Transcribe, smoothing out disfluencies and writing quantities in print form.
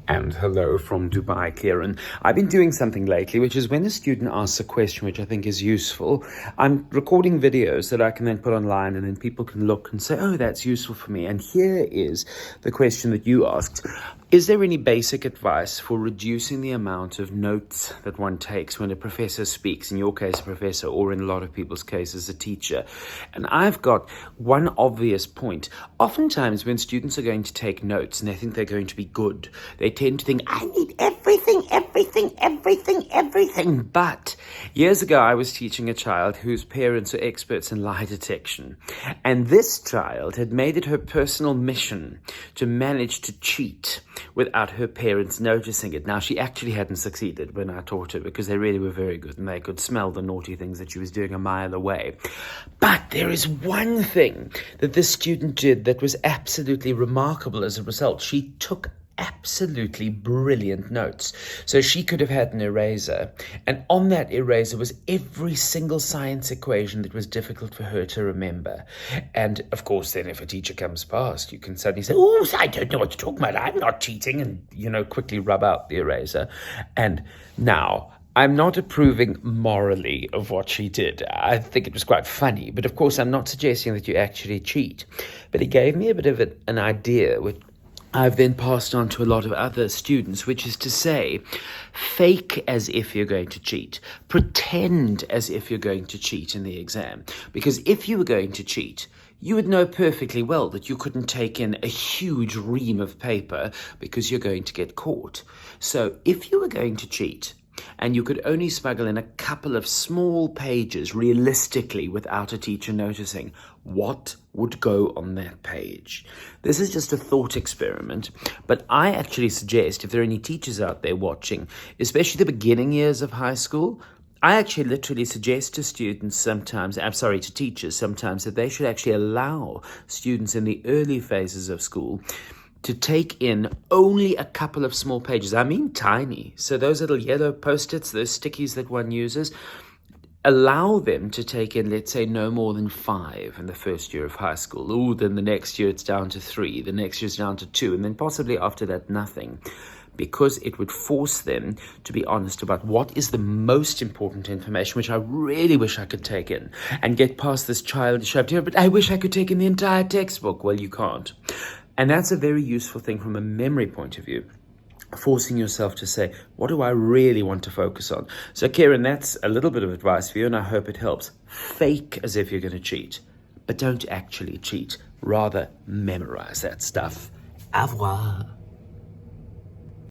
And hello from Dubai, Kieran. I've been doing something lately, which is when a student asks a question which I think is useful, I'm recording videos that I can then put online, and then people can look and say, oh, that's useful for me. And here is the question that you asked. Is there any basic advice for reducing the amount of notes that one takes when a professor speaks, in your case, a professor, or in a lot of people's cases, a teacher? And I've got one obvious point. Oftentimes when students are going to take notes and they think they're going to be good, they tend to think, I need everything. But years ago, I was teaching a child whose parents are experts in lie detection. And this child had made it her personal mission to manage to cheat without her parents noticing it. Now, she actually hadn't succeeded when I taught her because they really were very good and they could smell the naughty things that she was doing a mile away. But there is one thing that this student did that was absolutely remarkable as a result. She took absolutely brilliant notes. So she could have had an eraser, and on that eraser was every single science equation that was difficult for her to remember. And of course, then if a teacher comes past, you can suddenly say, oh, I don't know what you're talking about, I'm not cheating, and quickly rub out the eraser. And now, I'm not approving morally of what she did. I think it was quite funny, but of course I'm not suggesting that you actually cheat. But it gave me a bit of an idea, which I've then passed on to a lot of other students, which is to say, fake as if you're going to cheat. Pretend as if you're going to cheat in the exam. Because if you were going to cheat, you would know perfectly well that you couldn't take in a huge ream of paper because you're going to get caught. So if you were going to cheat, and you could only smuggle in a couple of small pages realistically without a teacher noticing, what would go on that page? This is just a thought experiment, but I actually suggest, if there are any teachers out there watching, especially the beginning years of high school, I actually literally suggest to teachers sometimes, that they should actually allow students in the early phases of school to take in only a couple of small pages. I mean tiny. So those little yellow Post-its, those stickies that one uses, allow them to take in, let's say, no more than 5 in the first year of high school. Ooh, then the next year it's down to 3. The next year it's down to 2. And then possibly after that, nothing. Because it would force them to be honest about what is the most important information, which I really wish I could take in, and get past this childish idea, but I wish I could take in the entire textbook. Well, you can't. And that's a very useful thing from a memory point of view, forcing yourself to say, what do I really want to focus on? So, Kieran, that's a little bit of advice for you, and I hope it helps. Fake as if you're going to cheat, but don't actually cheat. Rather, memorize that stuff. Au revoir.